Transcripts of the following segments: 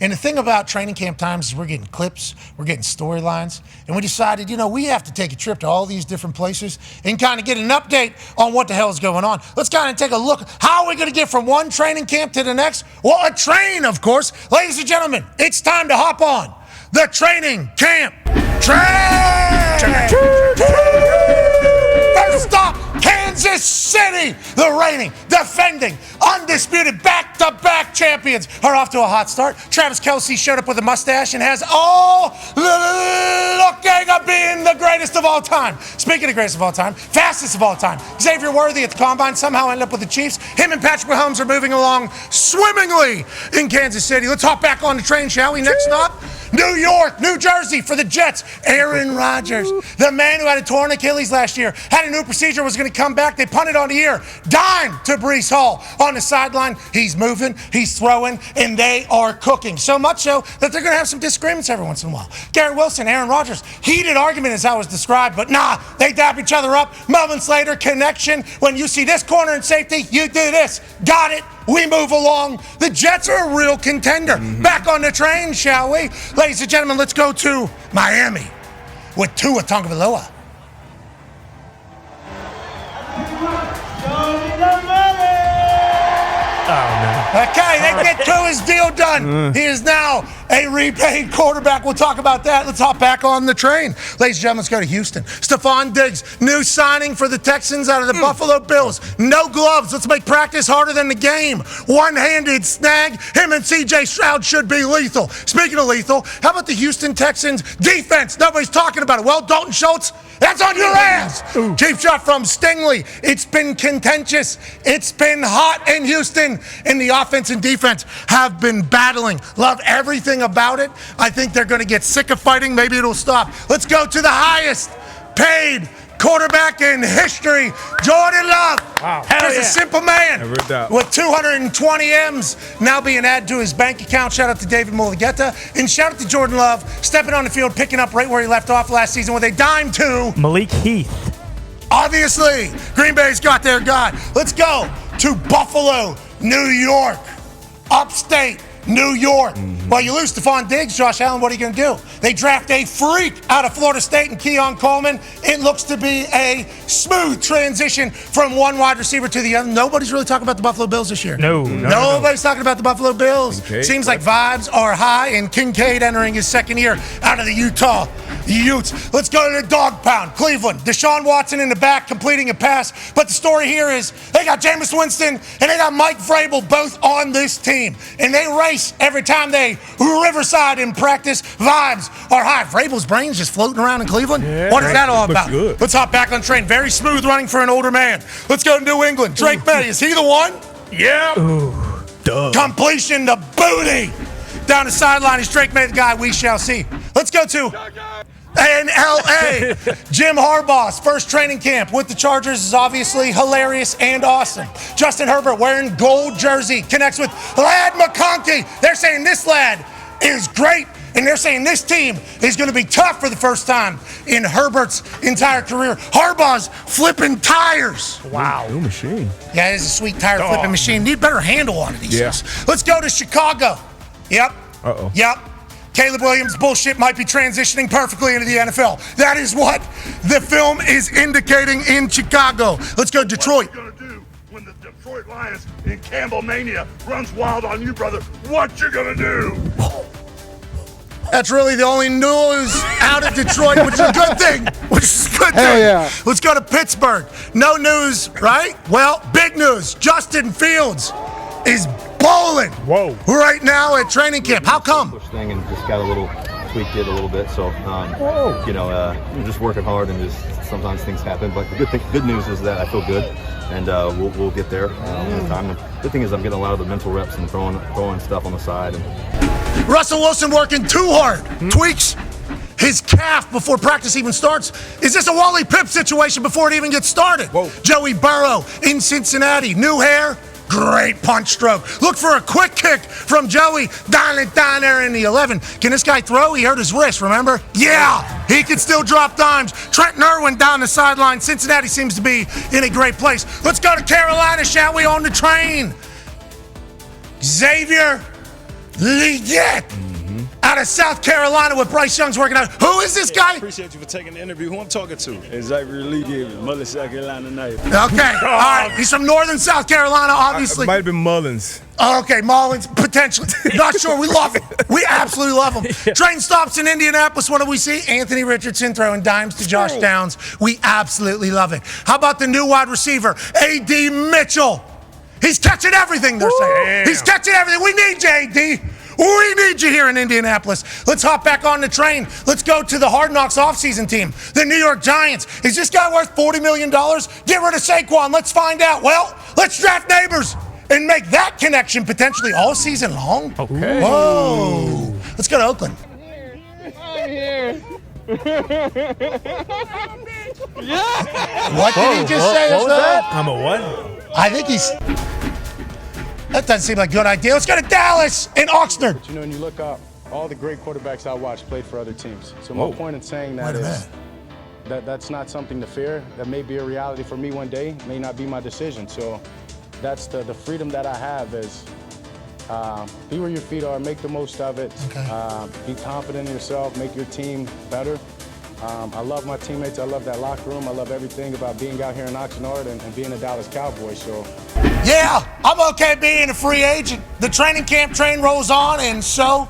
And the thing about training camp times is we're getting clips, we're getting storylines, and we decided, we have to take a trip to all these different places and kind of get an update on what the hell is going on. Let's kind of take a look. How are we going to get from one training camp to the next? Well, a train, of course. Ladies and gentlemen, it's time to hop on the training camp train. First stop, Kansas City. The reigning, defending, undisputed back-to-back champions are off to a hot start. Travis Kelce showed up with a mustache and has all looking at being the greatest of all time. Speaking of greatest of all time, fastest of all time, Xavier Worthy at the Combine somehow ended up with the Chiefs. Him and Patrick Mahomes are moving along swimmingly in Kansas City. Let's hop back on the train, shall we? Next stop, New York, New Jersey for the Jets. Aaron Rodgers, the man who had a torn Achilles last year, had a new procedure, was going to come back. They punted on the ear. Dahn to Breece Hall on the sideline. He's moving, he's throwing, and they are cooking. So much so that they're going to have some disagreements every once in a while. Garrett Wilson, Aaron Rodgers, heated argument as I was described, but nah, they dab each other up. Moments later, connection. When you see this corner in safety, you do this. Got it. We move along. The Jets are a real contender. Back on the train, shall we? Ladies and gentlemen, let's go to Miami with Tua Tagovailoa. Okay, they get Tua's deal done. He is now a repaid quarterback. We'll talk about that. Let's hop back on the train. Ladies and gentlemen, let's go to Houston. Stephon Diggs, new signing for the Texans out of the Buffalo Bills. No gloves. Let's make practice harder than the game. One-handed snag. Him and C.J. Stroud should be lethal. Speaking of lethal, how about the Houston Texans defense? Nobody's talking about it. Well, Dalton Schultz, that's on your ass. Cheap shot from Stingley. It's been contentious. It's been hot in Houston, and the offense and defense have been battling. Love everything about it. I think they're going to get sick of fighting. Maybe it'll stop. Let's go to the highest paid quarterback in history, Jordan Love. Wow. He's a simple man with 220 M's now being added to his bank account. Shout out to David Mulligetta. And shout out to Jordan Love stepping on the field, picking up right where he left off last season with a dime to Malik Heath. Obviously, Green Bay's got their guy. Let's go to Buffalo, New York, upstate New York. Well, you lose Stephon Diggs, Josh Allen, what are you going to do? They draft a freak out of Florida State and Keon Coleman. It looks to be a smooth transition from one wide receiver to the other. Nobody's really talking about the Buffalo Bills this year. Nobody's talking about the Buffalo Bills. Seems like vibes are high, and Kincaid entering his second year out of the Utah Utes. Let's go to the dog pound. Cleveland. Deshaun Watson in the back completing a pass. But the story here is they got Jameis Winston and they got Mike Vrabel both on this team. And they race every time they Riverside in practice. Vibes are high. Vrabel's brain's just floating around in Cleveland. What is that all about? Let's hop back on train. Very smooth running for an older man. Let's go to New England. Drake May. Is he the one? Yeah. Completion to booty. Down the sideline is Drake May, the guy we shall see. Let's go to in L.A. Jim Harbaugh's first training camp with the Chargers is obviously hilarious and awesome. Justin Herbert wearing gold jersey connects with Lad McConkey. They're saying this lad is great, and they're saying this team is going to be tough for the first time in Herbert's entire career. Harbaugh's flipping tires. Wow. New machine. Yeah, it is a sweet tire flipping machine. Need a better handle on it, he says. Let's go to Chicago. Yep. Caleb Williams' bullshit might be transitioning perfectly into the NFL. That is what the film is indicating in Chicago. Let's go to Detroit. What you gonna do when the Detroit Lions in Campbell Mania runs wild on you, brother? What you gonna do? That's really the only news out of Detroit, which is a good thing. Yeah. Let's go to Pittsburgh. No news, right? Well, big news. Justin Fields is bowling right now at training camp. How come? Thing and just got a little tweaked it a little bit. So, we're just working hard and just sometimes things happen. But the good news is that I feel good, and we'll get there in time. The good thing is I'm getting a lot of the mental reps and throwing stuff on the side. And Russell Wilson working too hard. Tweaks his calf before practice even starts. Is this a Wally Pipp situation before it even gets started? Joey Burrow in Cincinnati. New hair. Great punch stroke. Look for a quick kick from Joey. Down there in the 11. Can this guy throw? He hurt his wrist, remember? Yeah, he can still drop dimes. Trenton Irwin down the sideline. Cincinnati seems to be in a great place. Let's go to Carolina, shall we, on the train. Xavier Liget out of South Carolina with Bryce Young's working out. Who is this guy? Appreciate you for taking the interview. Who I'm talking to? Xavier Lee, Mother South Carolina night. Okay, all right. He's from northern South Carolina, obviously. It might have been Mullins. Oh, okay, Mullins, potentially. Not sure. We love him. We absolutely love him. Train stops in Indianapolis. What do we see? Anthony Richardson throwing dimes to Josh Downs. We absolutely love it. How about the new wide receiver, A.D. Mitchell? He's catching everything, they're saying. Damn. He's catching everything. We need you, A.D. We need you here in Indianapolis. Let's hop back on the train. Let's go to the Hard Knocks offseason team, the New York Giants. Is this guy worth $40 million? Get rid of Saquon. Let's find out. Well, let's draft neighbors and make that connection potentially all season long. Okay. Whoa. Let's go to Oakland. I'm here. What did he just say? What was that? I'm a what? I think he's... That doesn't seem like a good idea. Let's go to Dallas and Oxnard. But when you look up, all the great quarterbacks I watched played for other teams. So my point in saying that is that's not something to fear. That may be a reality for me one day, may not be my decision. So that's the freedom that I have is be where your feet are, make the most of it, be confident in yourself, make your team better. I love my teammates. I love that locker room. I love everything about being out here in Oxnard and being a Dallas Cowboy. So, yeah, I'm okay being a free agent. The training camp train rolls on, and so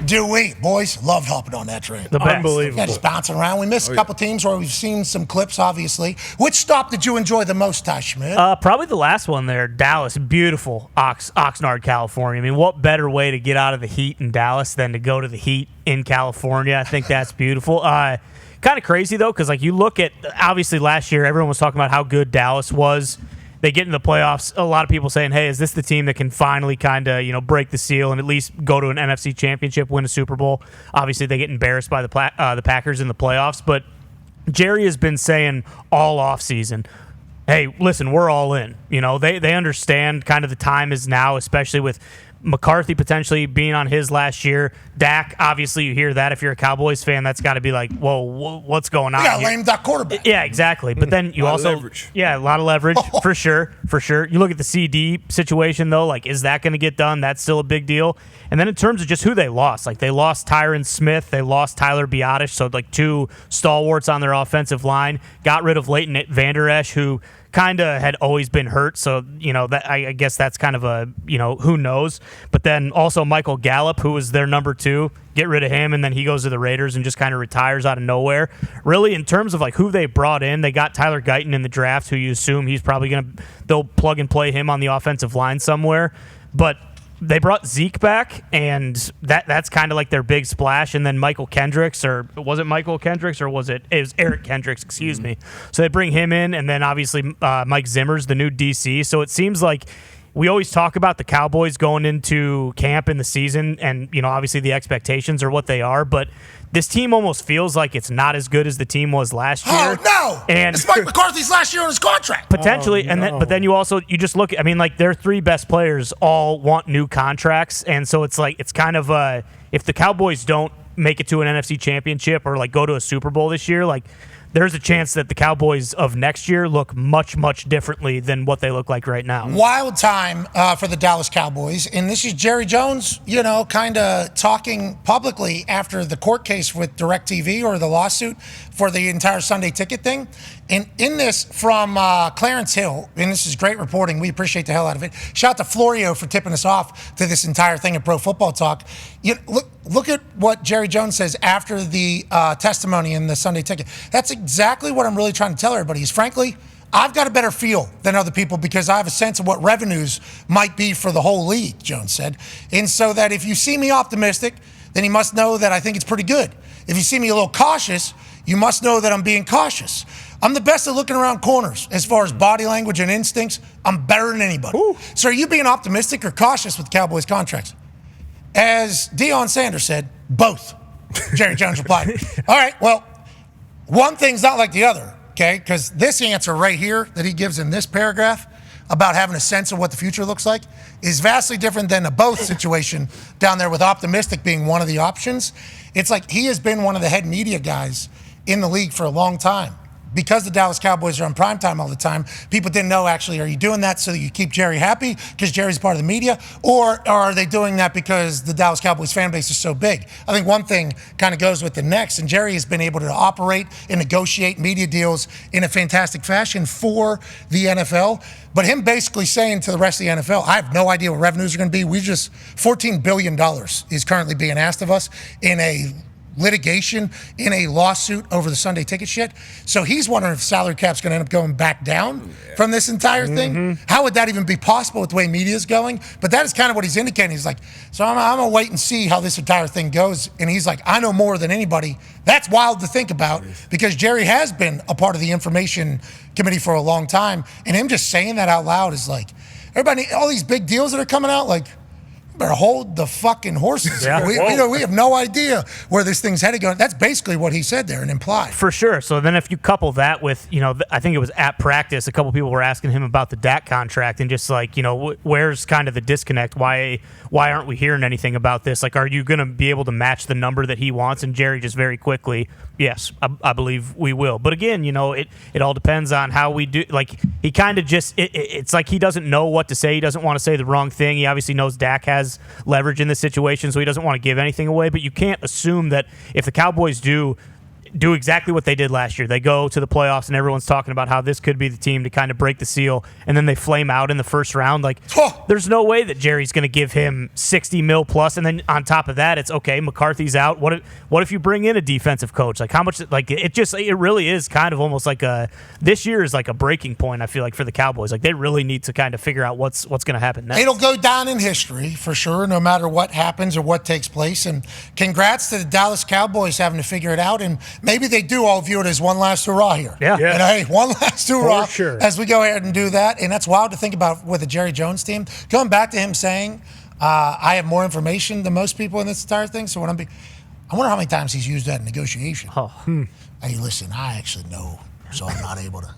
do we. Boys, love hopping on that train. The best. Unbelievable. Yeah, just bouncing around. We missed a couple teams where we've seen some clips, obviously. Which stop did you enjoy the most, Ty Schmidt? Probably the last one there, Dallas. Beautiful, Oxnard, California. I mean, what better way to get out of the heat in Dallas than to go to the heat in California? I think that's beautiful. Kind of crazy, though, because like you look at, obviously last year, everyone was talking about how good Dallas was. They get in the playoffs. A lot of people saying, hey, is this the team that can finally kind of, break the seal and at least go to an NFC championship, win a Super Bowl? Obviously, they get embarrassed by the Packers in the playoffs. But Jerry has been saying all offseason, hey, listen, we're all in. They understand kind of the time is now, especially with McCarthy potentially being on his last year. Dak, obviously you hear that. If you're a Cowboys fan, that's got to be like, whoa, what's going on? We got a here? lame duck quarterback. Yeah, exactly. But then you also, leverage. yeah, a lot of leverage for sure. You look at the CD situation though, like is that going to get done? That's still a big deal. And then in terms of just who they lost, like they lost Tyron Smith, they lost Tyler Biotish, so like two stalwarts on their offensive line. Got rid of Leighton Vander Esch, who kind of had always been hurt, so that I guess that's kind of a who knows. But then also Michael Gallup, who was their number 2, get rid of him, and then he goes to the Raiders and just kind of retires out of nowhere. Really, in terms of like who they brought in, they got Tyler Guyton in the draft, who you assume he's probably they'll plug and play him on the offensive line somewhere, but they brought Zeke back, and that's kind of like their big splash. And then Michael Kendricks, or was it Michael Kendricks, or was it was Eric Kendricks, excuse me. So they bring him in, and then obviously Mike Zimmer's the new DC. So it seems like we always talk about the Cowboys going into camp in the season, and obviously the expectations are what they are, but this team almost feels like it's not as good as the team was last year. Oh, no! And it's Mike McCarthy's last year on his contract. Potentially, but then you just look. I mean, like their 3 best players all want new contracts, and so it's like it's kind of if the Cowboys don't make it to an NFC Championship or like go to a Super Bowl this year, like there's a chance that the Cowboys of next year look much, much differently than what they look like right now. Wild time for the Dallas Cowboys. And this is Jerry Jones, kind of talking publicly after the court case with DirecTV or the lawsuit for the entire Sunday ticket thing. And in this from Clarence Hill, and this is great reporting. We appreciate the hell out of it. Shout out to Florio for tipping us off to this entire thing at Pro Football Talk. Look at what Jerry Jones says after the testimony in the Sunday ticket. That's exactly what I'm really trying to tell everybody is, frankly, I've got a better feel than other people because I have a sense of what revenues might be for the whole league, Jones said. And so that if you see me optimistic, then you must know that I think it's pretty good. If you see me a little cautious, you must know that I'm being cautious. I'm the best at looking around corners as far as body language and instincts. I'm better than anybody. Ooh. So are you being optimistic or cautious with the Cowboys contracts? As Deion Sanders said, both. Jerry Jones replied. All right, well, one thing's not like the other, okay? Because this answer right here that he gives in this paragraph about having a sense of what the future looks like is vastly different than the both situation down there with optimistic being one of the options. It's like he has been one of the head media guys in the league for a long time. because the Dallas Cowboys are on primetime all the time, people didn't know actually, are you doing that so that you keep Jerry happy because Jerry's part of the media, or are they doing that because the Dallas Cowboys fan base is so big? I think one thing kind of goes with the next, and Jerry has been able to operate and negotiate media deals in a fantastic fashion for the NFL. But him basically saying to the rest of the NFL, I have no idea what revenues are going to be. $14 billion is currently being asked of us in a litigation, in a lawsuit over the Sunday ticket shit. So he's wondering if salary cap's going to end up going back down from this entire thing. How would that even be possible with the way media is going? But that is kind of what he's indicating. He's like, so I'm going to wait and see how this entire thing goes. And he's like, I know more than anybody. That's wild to think about because Jerry has been a part of the information committee for a long time. And him just saying that out loud is like, everybody, all these big deals that are coming out, like, better hold the fucking horses. Yeah. We have no idea where this thing's headed going. That's basically what he said there and implied. For sure. So then if you couple that with, I think it was at practice, a couple people were asking him about the Dak contract and just like, where's kind of the disconnect? Why aren't we hearing anything about this? Like, are you going to be able to match the number that he wants? And Jerry just very quickly, yes, I believe we will. But again, it all depends on how we do. Like, he kind of just, it's like he doesn't know what to say. He doesn't want to say the wrong thing. He obviously knows Dak has leverage in this situation, so he doesn't want to give anything away. But you can't assume that if the Cowboys do exactly what they did last year, they go to the playoffs and everyone's talking about how this could be the team to kind of break the seal, and then they flame out in the first round. Like, there's no way that Jerry's going to give him $60 million plus, and then on top of that, it's okay, McCarthy's out. What if you bring in a defensive coach? Like, how much? Like, it really is kind of almost like this year is like a breaking point. I feel like for the Cowboys, like they really need to kind of figure out what's going to happen next. It'll go down in history for sure, no matter what happens or what takes place. And congrats to the Dallas Cowboys having to figure it out. And maybe they do all view it as one last hurrah here. Yeah. And hey, one last hurrah sure. as we go ahead and do that. And that's wild to think about with the Jerry Jones team. Going back to him saying, I have more information than most people in this entire thing. So I wonder how many times he's used that in negotiation. Hey, listen, I actually know, so I'm not able to.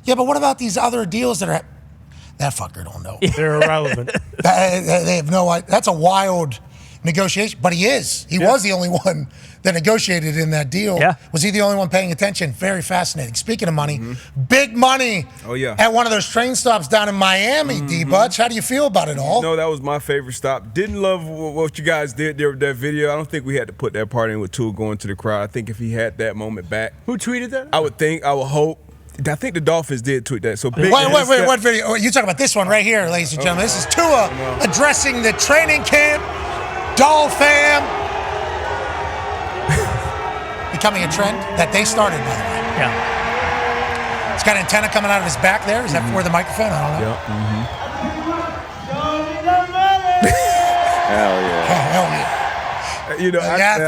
Yeah, but what about these other deals that are that fucker don't know. They're irrelevant. They have no idea. That's a wild negotiation. But he is. He was the only one that negotiated in that deal. Yeah. Was he the only one paying attention? Very fascinating. Speaking of money, big money at one of those train stops down in Miami, D-Butch. How do you feel about it all? No, that was my favorite stop. Didn't love what you guys did there with that video. I don't think we had to put that part in with Tua going to the crowd. I think if he had that moment back. Who tweeted that? I would hope. I think the Dolphins did tweet that. So big. Wait, what video? Oh, you talking about this one right here, ladies and gentlemen. This is Tua addressing the training camp. Doll fam. Becoming a trend that they started, by the way. Yeah. It's got an antenna coming out of his back there. Is that where the microphone? I don't know. Hell yeah. Hell yeah.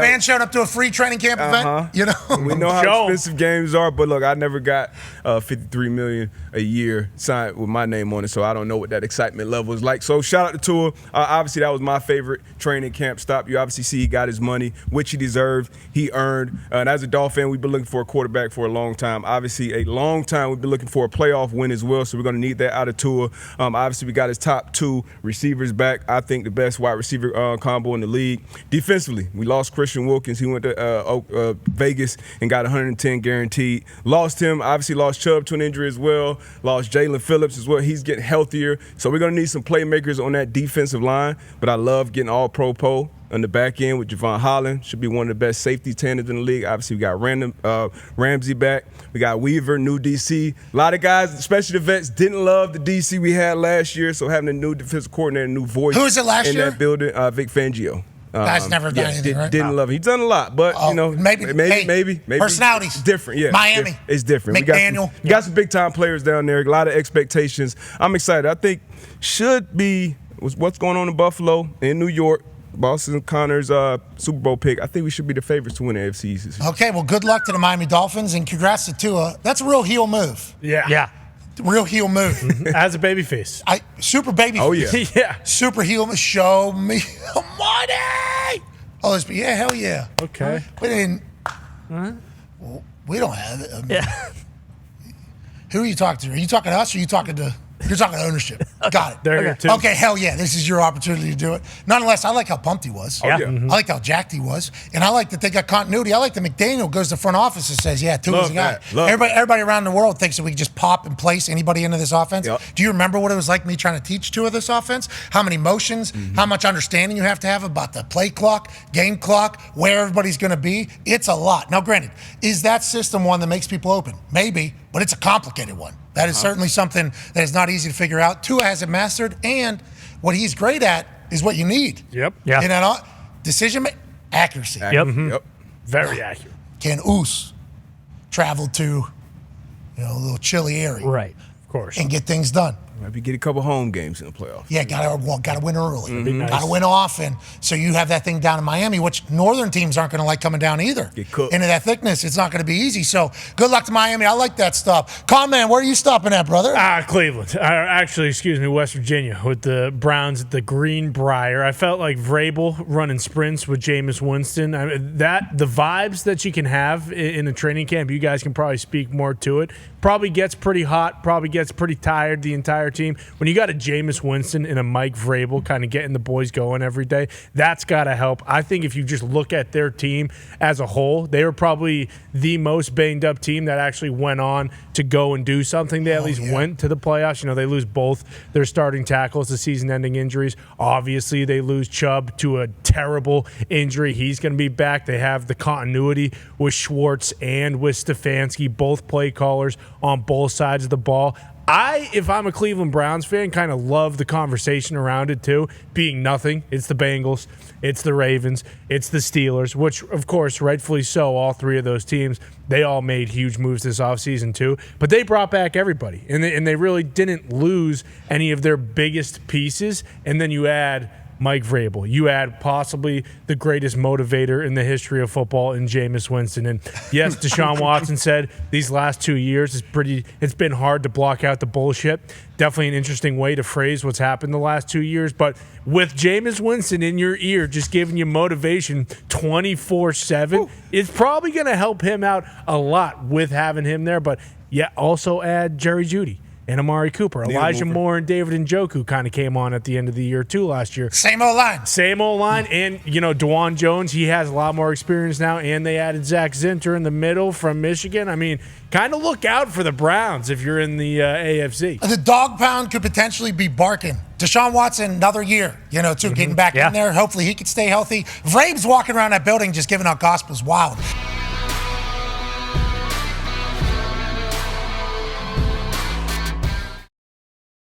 Fans showed up to a free training camp event. You know, we know how expensive games are, but look, I never got $53 million a year signed with my name on it, so I don't know what that excitement level is like. So shout out to Tua. Obviously, that was my favorite training camp stop. You obviously see he got his money, which he deserved, he earned. And as a Dolphin fan, we've been looking for a quarterback for a long time. Obviously, a long time we've been looking for a playoff win as well, so we're going to need that out of Tua. Obviously, we got his top two receivers back. I think the best wide receiver combo in the league. Defensively, we lost Christian Wilkins. He went to Vegas and got 110 guaranteed. Lost him. Obviously lost Chubb to an injury as well. Lost Jalen Phillips as well. He's getting healthier. So we're going to need some playmakers on that defensive line. But I love getting all pro on the back end with Javon Holland. Should be one of the best safety tandems in the league. Obviously, we got Ramsey back. We got Weaver, new DC. A lot of guys, especially the vets, didn't love the DC we had last year. So having a new defensive coordinator, new voice. Who was it last year? In that building, Vic Fangio. Guy's never done anything, right? Didn't love it. He's done a lot, but maybe personalities. It's different, yeah. Miami. It's different. McDaniel. We got some big time players down there. A lot of expectations. I'm excited. I think should be what's going on in Buffalo, in New York. Boston Connor's Super Bowl pick. I think we should be the favorites to win the AFC East. Okay, well, good luck to the Miami Dolphins and congrats to Tua. That's a real heel move. Yeah. Real heel move. As a baby face. Super baby face. Oh, yeah. Yeah. Super heel. Show me the money. Oh, yeah, hell yeah. Okay. We didn't. We don't have it. Yeah. Who are you talking to? Are you talking to us or are you talking to You're talking ownership. Got it. They're here too. Okay, hell yeah, this is your opportunity to do it. Nonetheless, I like how pumped he was. Yeah. I like how jacked he was. And I like that they got continuity. I like that McDaniel goes to the front office and says, yeah, Tua's the guy. Everybody around the world thinks that we can just pop and place anybody into this offense. Yep. Do you remember what it was like me trying to teach Tua this offense? How many motions, how much understanding you have to have about the play clock, game clock, where everybody's going to be? It's a lot. Now, granted, is that system one that makes people open? Maybe, but it's a complicated one. That is certainly something that is not easy to figure out. Tua has it mastered, and what he's great at is what you need. Yep. Yeah. You know, decision accuracy. Yep. Yep. Very accurate. Can Oos travel to, a little chilly area Right. Of course. and get things done? Maybe get a couple home games in the playoffs. Yeah, gotta win early. nice. Gotta win often. So you have that thing down in Miami, which northern teams aren't gonna like coming down either. Get cooked. Into that thickness, it's not gonna be easy. So good luck to Miami. I like that stuff. Con man, where are you stopping at, brother? Cleveland. Actually, West Virginia with the Browns at the Greenbrier. I felt like Vrabel running sprints with Jameis Winston. The vibes that you can have in a training camp, you guys can probably speak more to it. Probably gets pretty hot, probably gets pretty tired, the entire team. When you got a Jameis Winston and a Mike Vrabel kind of getting the boys going every day, that's got to help. I think if you just look at their team as a whole, they were probably the most banged up team that actually went on to go and do something. They at least went to the playoffs. They lose both their starting tackles to season-ending injuries. Obviously, they lose Chubb to a terrible injury. He's going to be back. They have the continuity with Schwartz and with Stefanski, both play callers on both sides of the ball. If I'm a Cleveland Browns fan, kind of love the conversation around it too, being nothing. It's the Bengals, it's the Ravens, it's the Steelers, which, of course, rightfully so, all three of those teams, they all made huge moves this offseason too. But they brought back everybody, and they really didn't lose any of their biggest pieces. And then you add Mike Vrabel. You add possibly the greatest motivator in the history of football in Jameis Winston. And yes, Deshaun Watson said these last 2 years it's been hard to block out the bullshit. Definitely an interesting way to phrase what's happened the last 2 years. But with Jameis Winston in your ear, just giving you motivation 24/7, it's probably going to help him out a lot with having him there. But yeah, also add Jerry Jeudy and Amari Cooper. Elijah Moore and David Njoku kind of came on at the end of the year, too, last year. Same old line. Same old line. And, DeJuan Jones, he has a lot more experience now. And they added Zach Zinter in the middle from Michigan. I mean, kind of look out for the Browns if you're in the AFC. The dog pound could potentially be barking. Deshaun Watson, another year, getting back in there. Hopefully he could stay healthy. Vrabes walking around that building just giving out gospels. Wild.